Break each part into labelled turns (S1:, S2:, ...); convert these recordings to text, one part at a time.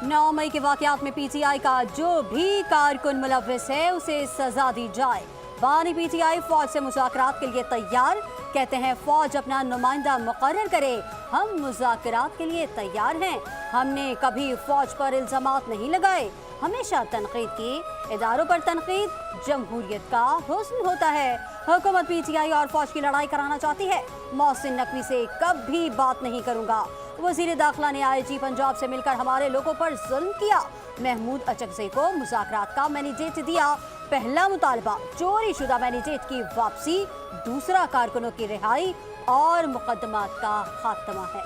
S1: 9 मई के वाकयात में पीटीआई का जो भी कारकुन मुलव्विस है उसे सजा दी जाए। बानी पीटीआई फौज से मुज़ाकरात के लिए तैयार, कहते हैं फौज अपना नुमाइंदा मुकर्रर करे। हम मुज़ाकरात के लिए तैयार हैं, हमने कभी फौज पर इल्जामात नहीं लगाए, हमेशा तनकीद की। इदारों पर तनकीद जमहूरियत का हुस्न होता है। हुकूमत पीटीआई और फौज की लड़ाई कराना चाहती है। मोहसिन नकवी से कभी बात नहीं करूंगा। वज़ीर दाखिला ने आईजी पंजाब से मिलकर हमारे लोगों पर जुल्म किया। महमूद अचकज़ई को मुज़ाकरात का मैनेजेट दिया। पहला मुतालबा चोरी शुदा मैनेजेट की वापसी, दूसरा कारकुनों की रिहाई और मुकदमात का खात्मा है।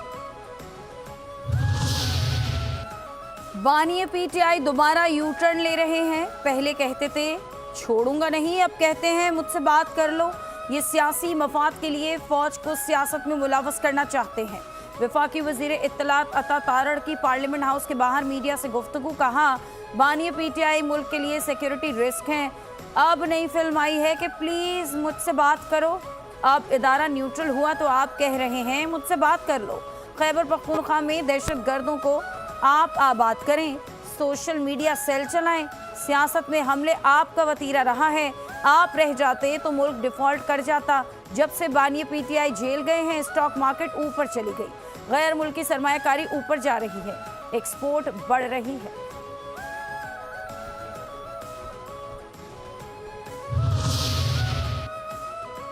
S2: बानी पीटीआई दोबारा यू टर्न ले रहे हैं। पहले कहते थे छोड़ूंगा नहीं, अब कहते हैं मुझसे बात कर लो। ये सियासी मफाद के लिए फौज को सियासत में मुलव्वस करना चाहते हैं। वफाकी वजीर इत्तलात अता तारड़ की पार्लियामेंट हाउस के बाहर मीडिया से गुफ्तगू, कहा बानी पीटीआई मुल्क के लिए सिक्योरिटी रिस्क हैं। अब नई फिल्म आई है कि प्लीज मुझसे बात करो। अब इदारा न्यूट्रल हुआ तो आप कह रहे हैं मुझसे बात कर लो। खैबर पख्तूनख्वा में दहशत गर्दों को आप आबाद करें, सोशल मीडिया सेल चलाएं। सियासत में हमले आपका वतीरा रहा है। आप रह जाते तो मुल्क डिफॉल्ट कर जाता। जब से बानी पीटीआई जेल गए हैं, स्टॉक मार्केट ऊपर चली गई, गैर मुल्की सरमायाकारी ऊपर जा रही है, एक्सपोर्ट बढ़ रही है।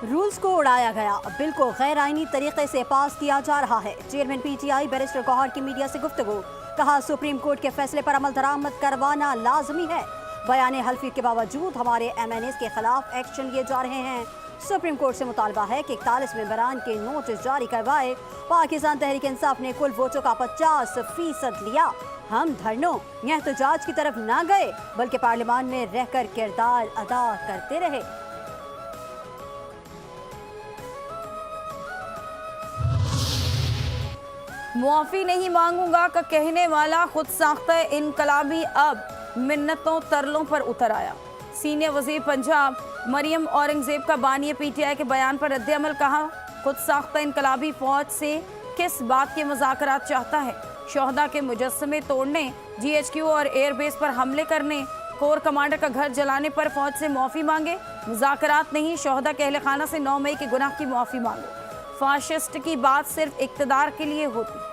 S1: रूल्स को उड़ाया गया, बिल को गैर आईनी तरीके से पास किया जा रहा है। चेयरमैन पीटीआई बैरिस्टर गौहर की मीडिया से गुफ्तगू, कहा सुप्रीम कोर्ट के फैसले पर अमल दरामद करवाना लाजमी है। बयान हल्फी के बावजूद हमारे MNAs के खिलाफ एक्शन लिए जा रहे हैं। सुप्रीम कोर्ट से मुतालबा है कि 41 मेंबरान के नोटिस जारी करवाए। पाकिस्तान तहरीक इंसाफ ने कुल वोटों का 50% लिया। हम धरनों एहतजाज की तरफ ना गए, बल्कि पार्लियामान में रहकर किरदार अदा करते रहे।
S2: मुआफ़ी नहीं मांगूंगा का कहने वाला खुद साख्ता इनकलाबी अब मिन्नतों तरलों पर उतर आया। सीनियर वजीर पंजाब मरियम औरंगजेब का बानी पीटीआई के बयान पर रद्द-ए-अमल, कहा खुद साख्ता इनकलाबी फौज से किस बात के मुज़ाकरात चाहता है? शोहदा के मुजस्समे तोड़ने, GHQ और एयरबेस पर हमले करने, कोर कमांडर का घर जलाने पर फौज से मुआफ़ी मांगे? मुज़ाकरात नहीं, शोहदा के अहल खाना से 9 मई के गुनाह की मुआफ़ी मांगो। फाशिस्ट की बात सिर्फ इक़्तिदार के लिए होती।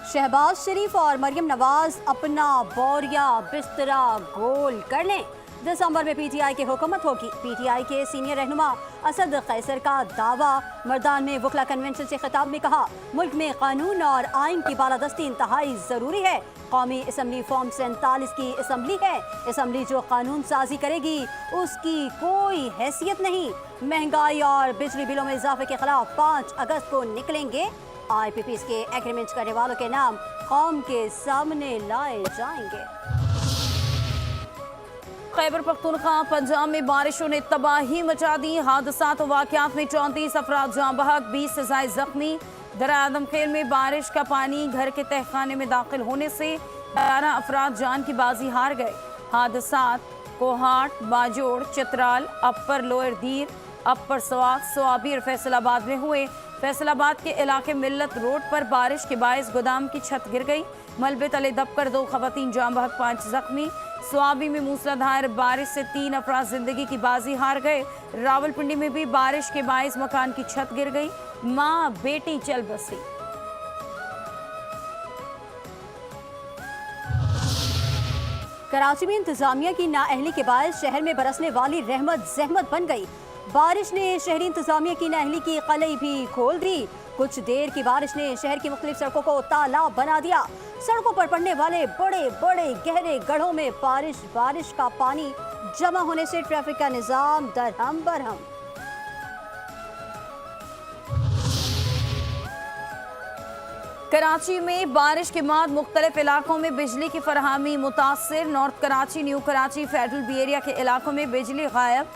S1: शहबाज शरीफ और मरियम नवाज अपना बोरिया बिस्तरा गोल कर लें। दिसंबर में पीटीआई की हुकूमत होगी। पीटीआई के सीनियर रहनुमा असद कैसर का दावा। मर्दान में वकला कन्वेंशन से खिताब में कहा, मुल्क में कानून और आइन की बालादस्ती इंतहाई ज़रूरी है। कौमी असम्बली फॉर्म 47 की असम्बली है। असम्बली जो कानून साजी करेगी उसकी कोई हैसियत नहीं। महंगाई और बिजली बिलों में इजाफे के खिलाफ 5 अगस्त को निकलेंगे। IPPs के एग्रीमेंट करने वालों के नाम कौम के सामने लाए जाएंगे।
S2: खैबर पख्तूनख्वा पंजाब में बारिशों ने तबाही मचा दी। हादसात और वाक़यात में 34 अफराद जाँ बहक, 20 से ज़ायद जख्मी। दरा आदमखेल में बारिश का पानी घर के तहखाने में दाखिल होने से 11 अफराद जान की बाजी हार गए। हादसात कोहाट, बाजोड़, चित्राल, अपर लोअर दीर, अपर सवात, सोआबी और फैसलाबाद में हुए। फैसलाबाद के इलाके मिल्लत रोड पर बारिश के बायस गोदाम की छत गिर गई। मलबे तले दबकर 2 खवातीन जाँ बहक, 5 जख्मी। स्वाबी में मूसलाधार बारिश से 3 अफराद जिंदगी की बाजी हार गए। रावलपिंडी में भी बारिश के बायस मकान की छत गिर गई। माँ बेटी चल बसी।
S1: कराची में इंतजामिया की नाअहली के बायस शहर में बरसने वाली रहमत जहमत बन गई। बारिश ने शहरी इंतजामिया की नाअहली की कलई भी खोल दी। कुछ देर की बारिश ने शहर की मुख्तलिफ सड़कों को तालाब बना दिया। सड़कों पर पड़ने वाले बड़े बड़े गहरे गड्ढों में बारिश का पानी जमा होने से ट्रैफिक का निजाम दरहम बरहम।
S2: कराची में बारिश के बाद मुख्तलिफ इलाकों में बिजली की फरहमी मुतासिर। North Karachi, new Karachi, federal B area के इलाकों में बिजली गायब।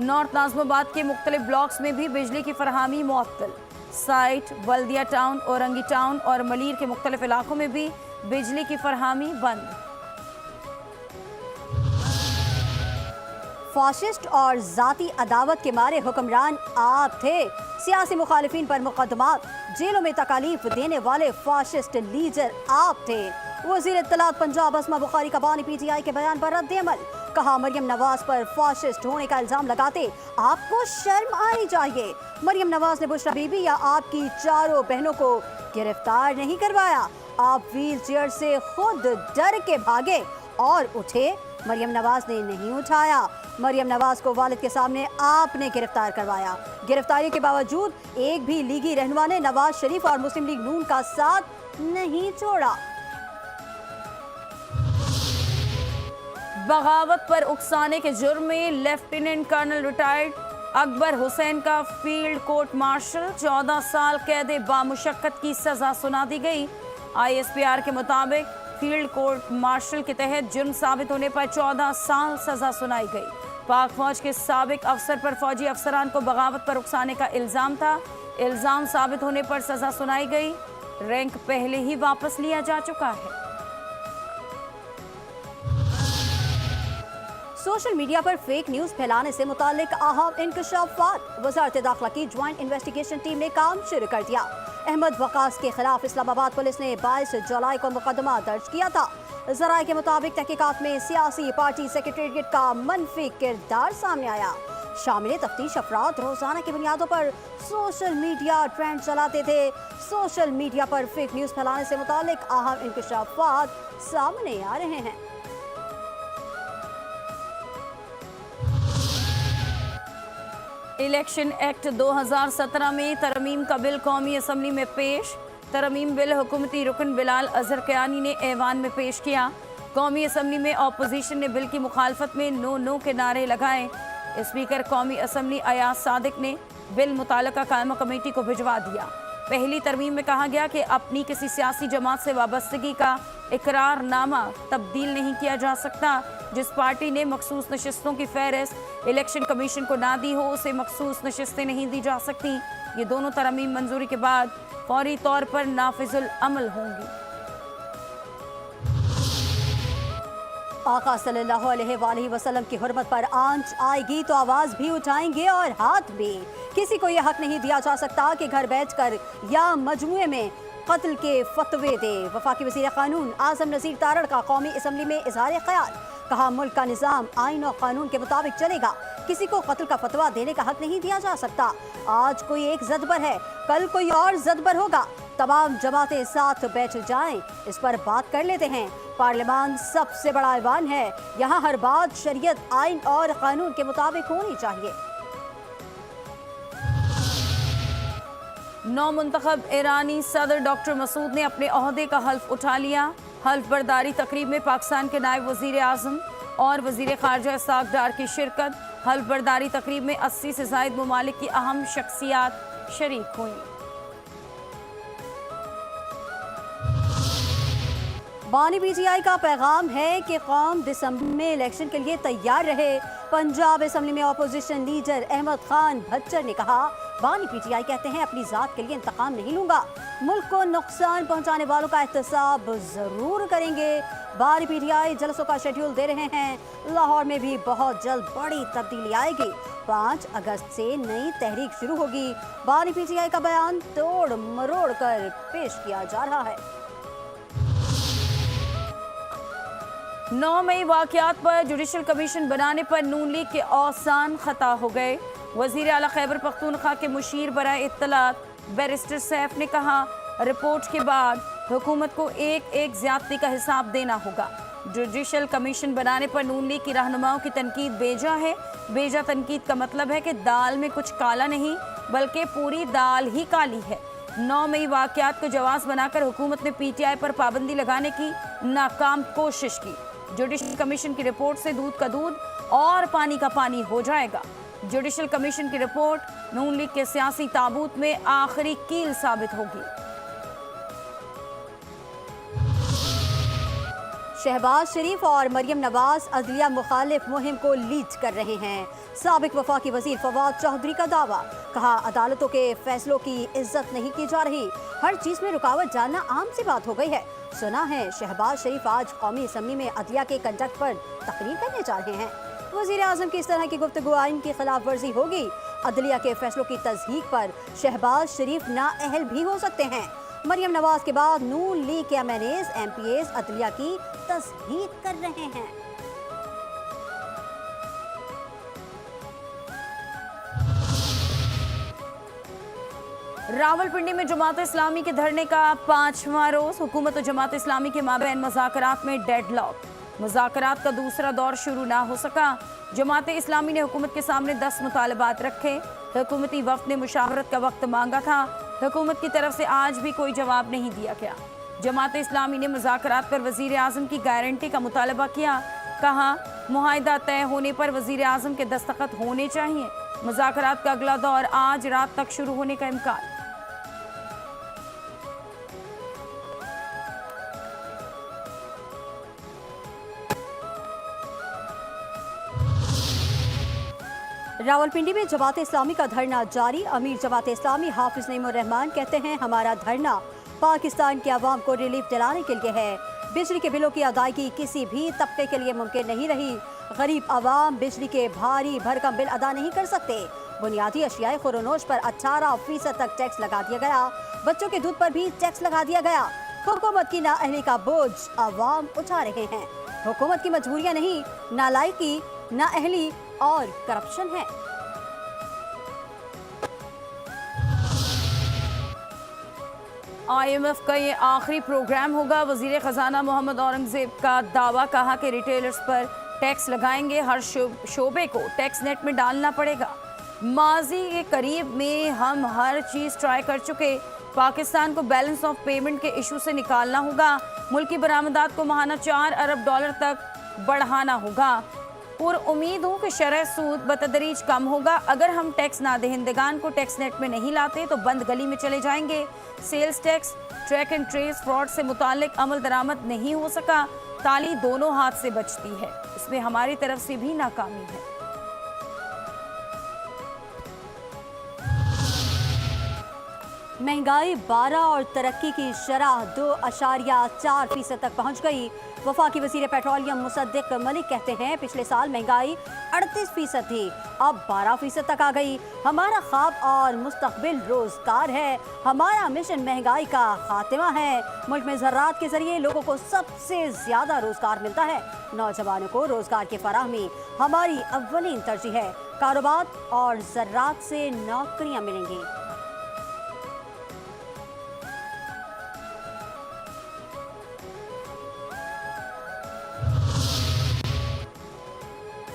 S2: नॉर्थ नाज़िमाबाद के मुख्तलिफ ब्लॉक्स में भी बिजली की फरहमी मुअत्तल। साइट, बल्दिया टाउन, औरंगी टाउन और मलीर के मुख्तलिफ इलाकों में भी बिजली की फरहमी बंद।
S1: फाशिस्ट और जाती अदावत के मारे हुक्मरान आप थे। सियासी मुखालिफिन पर मुकदमात, जेलों में तकालीफ देने वाले फाशिस्ट लीडर आप थे। वजीर इत्तलात पंजाब अस्मा बुखारी का बानी PTI के बयान पर रद्द-ए-अमल। कहा, मरियम नवाज पर फाशिस्ट होने का इल्जाम लगाते आपको शर्म आनी चाहिए। मरियम नवाज ने बुशरा बीबी या आपकी चारों बहनों को गिरफ्तार नहीं करवाया। आप व्हील चेयर से खुद डर के भागे और उठे, मरियम नवाज ने नहीं उठाया। मरियम नवाज को वालिद के सामने आपने गिरफ्तार करवाया। गिरफ्तारी के बावजूद एक भी लीगी रहनुमा ने नवाज शरीफ और मुस्लिम लीग नून का साथ नहीं छोड़ा।
S2: बगावत पर उकसाने के जुर्म में lieutenant colonel retired Akbar Hussain का फील्ड कोर्ट मार्शल 14 साल कैद बामुशक्कत की सजा सुना दी गई। ISPR के मुताबिक फील्ड कोर्ट मार्शल के तहत जुर्म साबित होने पर 14 साल सजा सुनाई गई। पाक फौज के साबिक अफसर पर फौजी अफसरान को बगावत पर उकसाने का इल्जाम था। इल्जाम साबित होने पर सजा सुनाई गई। रैंक पहले ही वापस लिया जा चुका है।
S1: सोशल मीडिया पर फेक न्यूज फैलाने से मुतालिक अहम इंकशाफात। वज़ारत दाखिला की ज्वाइंट इन्वेस्टिगेशन टीम ने काम शुरू कर दिया। अहमद वकास के खिलाफ इस्लामाबाद पुलिस ने 22 जुलाई को मुकदमा दर्ज किया था। ज़राए के मुताबिक तहकीकात में सियासी पार्टी सेक्रेटेरिएट का मनफी किरदार सामने आया। शामिल तफ्तीश अफराद रोजाना की बुनियादों पर सोशल मीडिया ट्रेंड चलाते थे। सोशल मीडिया पर फेक न्यूज फैलाने से मुतालिक अहम इंकशाफात सामने आ रहे हैं।
S2: इलेक्शन एक्ट 2017 में तरमीम का बिल कौमी असम्बली में पेश। तरमीम बिल हुकूमती रुकन बिलाल अजहर कयानी ने ऐवान में पेश किया। कौमी असम्बली में अपोजिशन ने बिल की मुखालफत में नो नो के नारे लगाए। स्पीकर कौमी असम्बली अयाज सादिक ने बिल मुताल्लिका कायमा कमेटी को भिजवा दिया। पहली तरमीम में कहा गया कि अपनी किसी सियासी जमात से वाबस्तगी का इकरारनामा तब्दील नहीं किया जा सकता। जिस पार्टी ने मखसूस नशिस्तों की फहरिस्त इलेक्शन कमीशन को ना दी हो उसे मखसूस नशिस्तें नहीं दी जा सकती। ये दोनों तरमीम मंजूरी के बाद फौरी तौर पर नाफिजुल अमल होंगी।
S1: आका सल्लल्लाहु अलैहि वसल्लम की हुर्मत पर आंच आएगी तो आवाज भी उठाएंगे और हाथ भी। किसी को यह हक नहीं दिया जा सकता कि घर बैठकर या मजमुए में कत्ल के फतवे दे। वफाकी वज़ीर कानून आज़म नज़ीर तारड़ का कौमी असम्बली में इज़हार ख्याल। कहा, मुल्क का निज़ाम आइन और कानून के मुताबिक चलेगा। किसी को कत्ल का फतवा देने का हक नहीं दिया जा सकता। आज कोई एक ज़दबर है, कल कोई और ज़दबर होगा। तमाम जमातें साथ बैठ जाएं, इस पर बात कर लेते हैं। पार्लियामान सबसे बड़ा ऐवान है, यहाँ हर बात शरीयत, आइन और कानून के मुताबिक होनी चाहिए।
S2: नौ मुंतखब ईरानी सदर डॉक्टर मसूद ने अपने ओहदे का हल्फ उठा लिया। हल्फ बर्दारी तकरीब में पाकिस्तान के नायब वजीर आज़म और वजीर खारजा इस्हाक डार की शिरकत। हल्फ बर्दारी तकरीब में 80 से ज़ायद ममालिक की अहम शख्सियात शरीक हुई।
S1: बानी PTI का पैगाम है कि कौम दिसंबर में इलेक्शन के लिए तैयार रहे। पंजाब असम्बली में अपोजिशन लीडर अहमद खान भच्चर ने कहा, बानी PTI कहते हैं अपनी जात के लिए इंतकाम नहीं लूंगा, मुल्क को नुकसान पहुंचाने वालों का एहतसाब जरूर करेंगे। बानी PTI जलसों का शेड्यूल दे रहे हैं। लाहौर में भी बहुत जल्द बड़ी तब्दीली आएगी। 5 अगस्त से नई तहरीक शुरू होगी। बानी PTI का बयान तोड़ मरोड़ कर पेश किया जा रहा है।
S2: 9 मई वाक़यात पर जुडिशल कमीशन बनाने पर नून लीग के औसान खता हो गए। वज़ीर आला खैबर पख्तूनख्वा के मुशीर बराए इत्तलात बैरिस्टर सैफ ने कहा, रिपोर्ट के बाद हुकूमत को एक एक ज़्यादती का हिसाब देना होगा। जुडिशल कमीशन बनाने पर नून लीग की रहनुमाओं की तनकीद बेजा है। बेजा तनकीद का मतलब है कि दाल में कुछ काला नहीं बल्कि पूरी दाल ही काली है। 9 मई वाक़यात को जवाज़ बनाकर हुकूमत ने PTI पर पाबंदी लगाने की नाकाम कोशिश की। जुडिशल कमीशन की रिपोर्ट से दूध का दूध और पानी का पानी हो जाएगा। जुडिशल कमीशन की रिपोर्ट नून लीग के सियासी ताबूत में आखिरी कील साबित होगी।
S1: शहबाज शरीफ और मरियम नवाज अदलिया मुखालिफ मुहिम को लीड कर रहे हैं। साबिक वफाकी वजीर फवाद चौधरी का दावा। कहा, अदालतों के फैसलों की इज्जत नहीं की जा रही, हर चीज में रुकावट डालना आम सी बात हो गई है। सुना है शहबाज शरीफ आज कौमी असम्बली में अदलिया के कंडक्ट पर तकरीर करने जा रहे हैं। वज़ीर आज़म की इस तरह की गुफ्तगू आइन की खिलाफ वर्जी होगी। अदलिया के फैसलों की तस्दीक पर शहबाज शरीफ नाअहल भी हो सकते हैं। मरियम नवाज के बाद नून लीग के MNAs MPAs अदलिया की तस्दीक कर रहे हैं।
S2: रावलपिंडी में जमात इस्लामी के धरने का 5वां रोज। हुकूमत और जमात इस्लामी के माबैन मुज़ाकरात में डेडलॉक। मुज़ाकरात का दूसरा दौर शुरू ना हो सका। जमात इस्लामी ने हुकूमत के सामने 10 मुतालबात रखे। हुकूमती वफ्द ने मुशावरत का वक्त मांगा था। हुकूमत की तरफ से आज भी कोई जवाब नहीं दिया गया। जमात इस्लामी ने मुज़ाकरात पर वज़ीर आज़म की गारंटी का मुतालबा किया। कहा मुआहिदा तय होने पर वज़ीर आज़म के दस्तखत होने चाहिए। मुज़ाकरात का अगला दौर आज रात तक शुरू होने का इम्कान।
S1: रावलपिंडी में जमात इस्लामी का धरना जारी। अमीर जमात इस्लामी हाफिज नईमुर रहमान कहते हैं हमारा धरना पाकिस्तान के अवाम को रिलीफ दिलाने के लिए है। बिजली के बिलों की अदायगी किसी भी तबके के लिए मुमकिन नहीं रही। गरीब अवाम बिजली के भारी भरकम बिल अदा नहीं कर सकते। बुनियादी अशियाए खुरोनोश पर 18% तक टैक्स लगा दिया गया। बच्चों के दूध पर भी टैक्स लगा दिया गया। हुकूमत की नाअहली का बोझ अवाम उठा रहे हैं। हुकूमत की मजबूरियां नहीं, नालायकी, नाअहली और करप्शन है।
S2: IMF का ये आखिरी प्रोग्राम होगा। वजीर खजाना मोहम्मद औरंगजेब का दावा। कहा कि रिटेलर्स पर टैक्स लगाएंगे। हर शोबे को टैक्स नेट में डालना पड़ेगा। माजी के करीब में हम हर चीज़ ट्राई कर चुके। पाकिस्तान को बैलेंस ऑफ पेमेंट के इशू से निकालना होगा। मुल्की बरामदात को माहाना $4 अरब तक बढ़ाना होगा। और उम्मीद हूँ कि शरह सूद बतदरीज कम होगा। अगर हम टैक्स नादहिंदगान को टैक्स नेट में नहीं लाते तो बंद गली में चले जाएंगे। Sales tax, track and trace fraud से मुतालिक अमल दरामद नहीं हो सका। ताली दोनों हाथ से बचती है। इसमें हमारी तरफ से भी नाकामी है।
S1: महंगाई 12 और तरक्की की शरह 2.4% तक पहुंच गई। वफाकी वजीर पेट्रोलियम मुसद्दिक मलिक कहते हैं पिछले साल महंगाई 38% थी, अब 12% तक आ गई। हमारा ख्वाब और मुस्तकबिल रोजगार है। हमारा मिशन महंगाई का खात्मा है। मुल्क में ज़राअत के जरिए लोगों को सबसे ज्यादा रोजगार मिलता है। नौजवानों को रोजगार की फराहमी हमारी अव्वलीन तरजीह है। कारोबार और ज़राअत से नौकरियां मिलेंगी।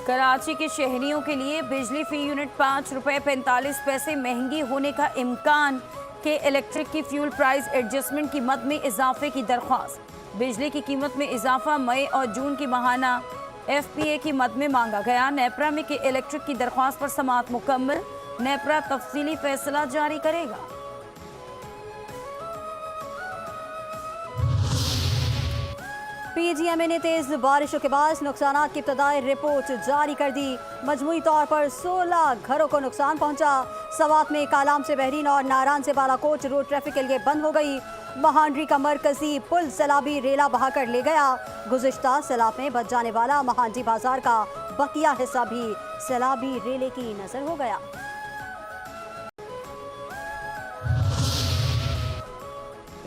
S2: कराची के शहरियों के लिए बिजली फी यूनिट ₹5.45 महंगी होने का इम्कान के इलेक्ट्रिक की फ्यूल प्राइस एडजस्टमेंट की मद में इजाफे की दरख्वास्त। बिजली की कीमत में इजाफा मई और जून की माहाना FPA की मद में मांगा गया। नेपरा में के इलेक्ट्रिक की दरख्वास्त पर समाअत मुकम्मल। नेपरा तफसीली फैसला जारी करेगा।
S1: PGMA ने तेज बारिशों के बाद नुकसानात की इब्तदाई रिपोर्ट जारी कर दी। मजमूई तौर पर 16 घरों को नुकसान पहुंचा। सवात में कालाम से बहरीन और नारान से बालाकोट रोड ट्रैफिक के लिए बंद हो गई। महांडरी का मरकजी पुल सैलाबी रेला बहाकर ले गया। गुज़िश्ता सैलाब में बच जाने वाला महांडरी बाजार का बकिया हिस्सा भी सैलाबी रेले की नजर हो गया।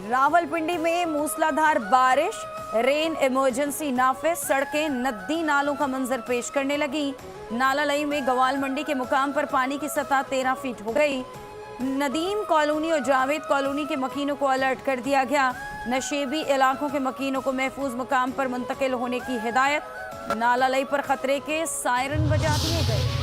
S2: रावलपिंडी में मूसलाधार बारिश, रेन इमरजेंसी नाफिज। सड़कें नदी नालों का मंजर पेश करने लगी। नाला लई में गवाल मंडी के मुकाम पर पानी की सतह 13 फीट हो गई। नदीम कॉलोनी और जावेद कॉलोनी के मकीनों को अलर्ट कर दिया गया। नशेबी इलाकों के मकीनों को महफूज मुकाम पर मुंतकिल होने की हिदायत। नाला लई पर खतरे के सायरन बजा दिए गए।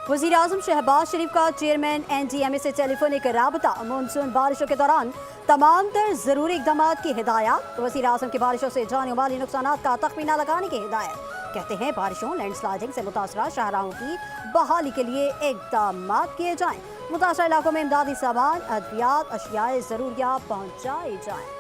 S1: वज़ीर आज़म शहबाज शरीफ का चेयरमैन NDMA से टेलीफोनिक राबता। मानसून बारिशों के दौरान तमाम तर ज़रूरी इक़दाम की हिदायत। वज़ीर आज़म की बारिशों से जाने वाली नुकसान का तखमीना लगाने की हिदायत। कहते हैं बारिशों लैंडस्लाइडिंग से मुतासरा शाहराहों की बहाली के लिए इक़दाम किए जाएँ। मुतासरा इलाकों में इमदादी सामान, अद्वियात, अशियाए ज़रूरिया पहुँचाई जाएँ।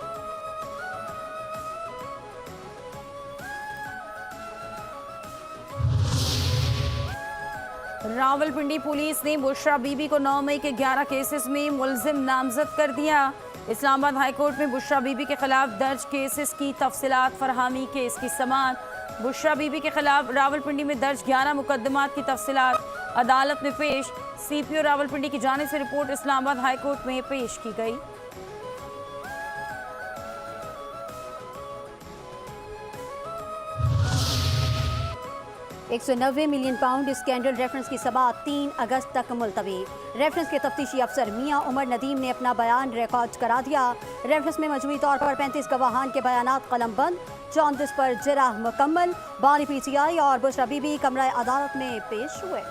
S2: रावलपिंडी पुलिस ने बुशरा बीबी को 9 मई के 11 केसेस में मुलजिम नामजद कर दिया। इस्लामाबाद हाई कोर्ट में बुशरा बीबी के खिलाफ दर्ज केसेस की तफसीलात फरहामी। केस की समाअत बुशरा बीबी के खिलाफ रावलपिंडी में दर्ज 11 मुकदमात की तफसीलात अदालत में पेश। सीपीओ रावलपिंडी की जानिब से रिपोर्ट इस्लामाबाद हाई कोर्ट में पेश की गई।
S1: £190 मिलियन स्कैंडल रेफरेंस की समाअत 3 अगस्त तक मुलतवी। रेफरेंस के तफ्तीशी अफसर मियां उमर नदीम ने अपना बयान रिकॉर्ड करा दिया। रेफरेंस में मजमूई तौर पर 35 गवाहान के बयानात कलमबंद, 34 पर जराह मुकम्मल। बानी PTI और बुशरा बीबी कमरा अदालत में पेश हुए।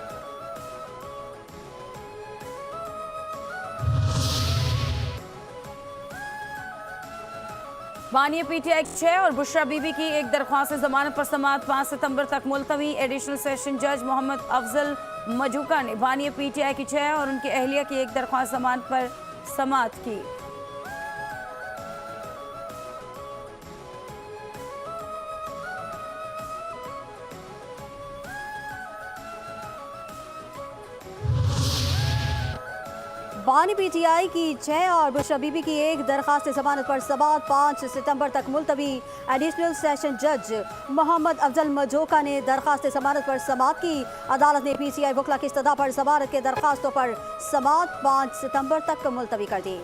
S2: बानी PTI 6 और बुशरा बीबी की एक दरख्वास्त जमानत पर समाअत 5 सितंबर तक मुलतवी। एडिशनल सेशन जज मोहम्मद अफजल मजूका ने बानी PTI की 6 और उनकी अहलिया की एक दरख्वास्त जमानत पर समाअत की।
S1: बानी PTI की 6 और बुशरा बीबी की एक दरखास्त जमानत पर समाअत 5 सितंबर तक मुलतवी। एडिशनल सेशन जज मोहम्मद अफजल मजोका ने दरखास्त जमानत पर समाअत की। अदालत ने PTI वकला की इस्तदा पर जमानत के दरखास्तों पर समाअत 5 सितंबर तक मुलतवी कर दी।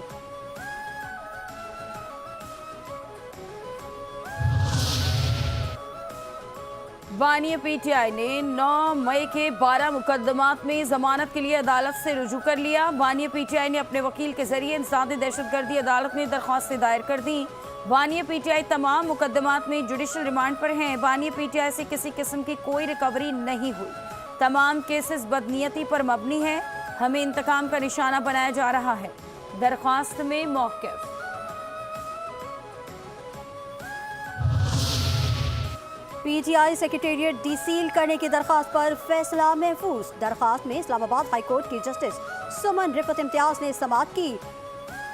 S2: बानी PTI ने 9 मई के 12 मुकदमात में जमानत के लिए अदालत से रुजू कर लिया। बानी PTI ने अपने वकील के जरिए इंसदादी दहशतगर्दी अदालत में दरख्वास्तें दायर कर दी। बानी PTI तमाम मुकदमात में जुडिशल रिमांड पर हैं। बानी PTI से किसी किस्म की कोई रिकवरी नहीं हुई। तमाम केसेस बदनीयती पर मबनी है। हमें इंतकाम का निशाना बनाया जा रहा है। दरख्वास्त में मौक़िफ़।
S1: PTI सेक्रेटेरिएट डीसील करने की दरखास्त पर फैसला महफूज। दरखास्त में इस्लामाबाद हाई कोर्ट की जस्टिस सुमन रिफत इम्तियाज ने समाअत की।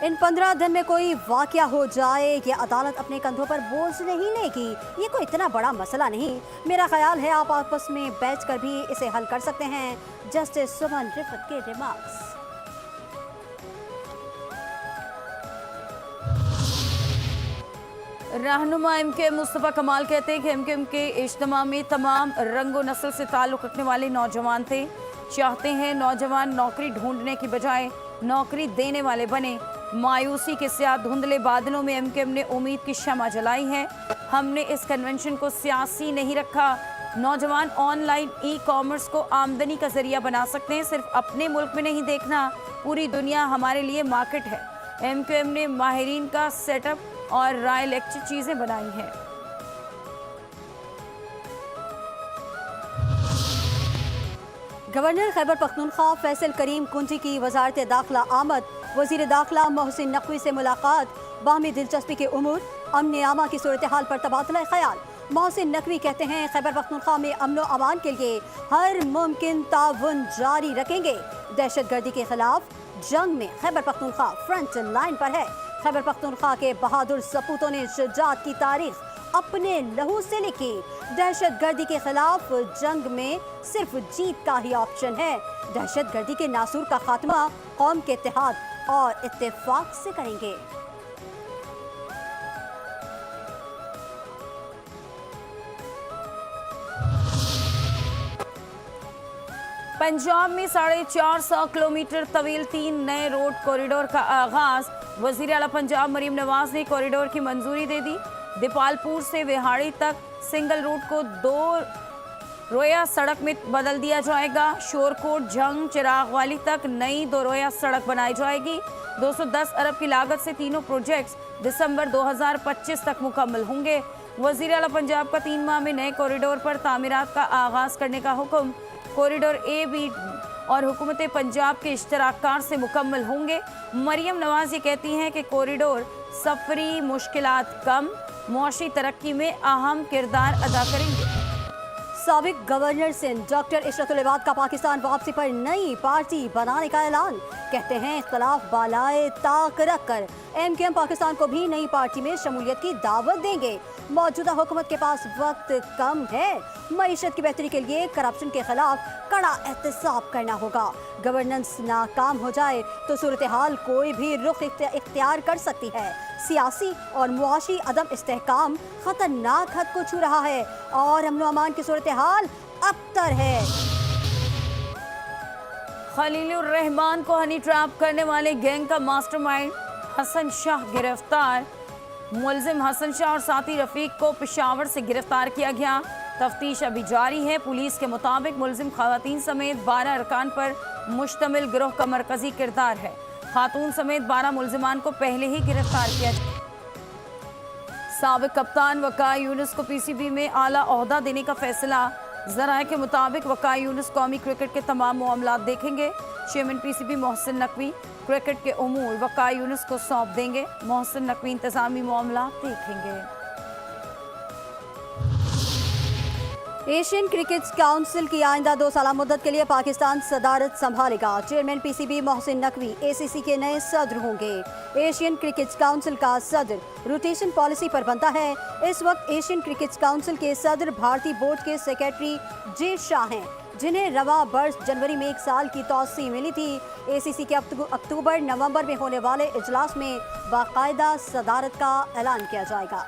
S1: इन 15 दिन में कोई वाकया हो जाए, ये अदालत अपने कंधों पर बोझ नहीं लेगी। ये कोई इतना बड़ा मसला नहीं। मेरा ख्याल है आप आपस में बैठकर भी इसे हल कर सकते हैं। जस्टिस सुमन रिफत के रिमार्क्स।
S2: रहनुमा MK मुस्तफ़ा कमाल कहते हैं कि MKM के इज्तिमा में तमाम रंगो नस्ल से ताल्लुक़ रखने वाले नौजवान थे। चाहते हैं नौजवान नौकरी ढूंढने की बजाय नौकरी देने वाले बने। मायूसी के साथ धुंधले बादलों में MKM ने उम्मीद की शमा जलाई है। हमने इस कन्वेंशन को सियासी नहीं रखा। नौजवान ऑनलाइन ई-कॉमर्स को आमदनी का जरिया बना सकते हैं। सिर्फ अपने मुल्क में नहीं देखना, पूरी दुनिया हमारे लिए मार्केट है। MKM ने माहिरीन का सेटअप और राय लेक्चर चीजें बनाई हैं।
S1: गवर्नर खैबर पख्तूनख्वा फैसल करीम कुंजी की वजारत दाखिला आमद। वजीर दाखिला मोहसिन नकवी से मुलाकात। बाहमी दिलचस्पी के उमूर, अमन आमा की सूरत हाल पर तबादला ख्याल। मोहसिन नकवी कहते हैं खैबर पख्तूनख्वा में अमन व अमान के लिए हर मुमकिन ताउन जारी रखेंगे। दहशतगर्दी के खिलाफ जंग में खैबर पख्तूनख्वा फ्रंट लाइन पर है। खैबर पख्तूनख्वा के बहादुर सपूतों ने शुजाअत की तारीख अपने लहू से लिखी। दहशतगर्दी के खिलाफ जंग में सिर्फ जीत का ही ऑप्शन है। दहशतगर्दी के नासूर का खात्मा कौम के इत्तेहाद और इत्तेफाक से करेंगे।
S2: पंजाब में 450 किलोमीटर तवील 3 नए रोड कॉरिडोर का आगाज। वजीर आला पंजाब मरीम नवाज ने कॉरिडोर की मंजूरी दे दी। दीपालपुर से विहाड़ी तक सिंगल रूट को 2 रोया सड़क में बदल दिया जाएगा। शोरकोट जंग चिरागवाली तक नई 2 रोया सड़क बनाई जाएगी। 210 अरब की लागत से तीनों प्रोजेक्ट्स दिसंबर 2025 तक मुकम्मल होंगे। वजीर आला पंजाब का 3 माह में नए कॉरिडोर पर तामीरात का आगाज करने का हुक्म। कॉरिडोर A, B और हुकूमत पंजाब के इश्तराकार से मुकम्मल होंगे। मरियम नवाज ये कहती हैं कि कॉरिडोर सफरी मुश्किलात कम, मुआशी तरक्की में अहम किरदार अदा करेंगे।
S1: साबिक गवर्नर सिंध डॉक्टर इशरतुल इबाद का पाकिस्तान वापसी पर नई पार्टी बनाने का ऐलान। कहते हैं इख्तलाफ बालाए ताक रख कर MQM पाकिस्तान को भी नई पार्टी में शमूलियत की दावत देंगे। मौजूदा हुकूमत के पास वक्त कम है। मईशत की बेहतरी के लिए करप्शन के खिलाफ कड़ा एहतसाब करना होगा। गवर्नेंस नाकाम हो जाए तो सूरत हाल कोई भी रुख इख्तियार कर सकती है। सियासी और मुआशी अदम इस्तेहकाम खतरनाक हद को छू रहा है और अमन अमान की सूरत हाल अबतर है।
S2: खलीलुर रहमान को हनी ट्रैप करने वाले गैंग का मास्टरमाइंड हसन शाह गिरफ्तार। मुलजिम हसन शाह और साथी रफीक को पेशावर से गिरफ्तार किया गया। तफ्तीश अभी जारी है। पुलिस के मुताबिक मुलजिम खवातीन समेत 12 अरकान पर मुश्तमिल गिरोह का मरकजी किरदार है। खातून समेत 12 मुलजिमान को पहले ही गिरफ्तार किया। साबिक कप्तान वक़ार यूनुस को PCB में आला ओहदा देने का फैसला। ज़राए के मुताबिक वक़ार यूनुस कौमी क्रिकेट के तमाम मामलात देखेंगे। Chairman PCB Mohsin Naqvi cricket के उमूर वक़ार यूनुस को सौंप देंगे। मोहसिन नकवी इंतज़ामी मामलात देखेंगे।
S1: एशियन क्रिकेट काउंसिल की आइंदा 2 साल मुद्दत के लिए पाकिस्तान सदारत संभालेगा। Chairman PCB Mohsin Naqvi ACC के नए सदर होंगे। एशियन क्रिकेट काउंसिल का सदर रोटेशन पॉलिसी पर बनता है। इस वक्त एशियन क्रिकेट काउंसिल के सदर भारतीय बोर्ड के सेक्रेटरी जे शाह हैं, जिन्हें रवा बर्स जनवरी में 1 साल की तौसी मिली थी। ACC के अक्टूबर नवंबर में होने वाले इजलास में बाकायदा सदारत का ऐलान किया जाएगा।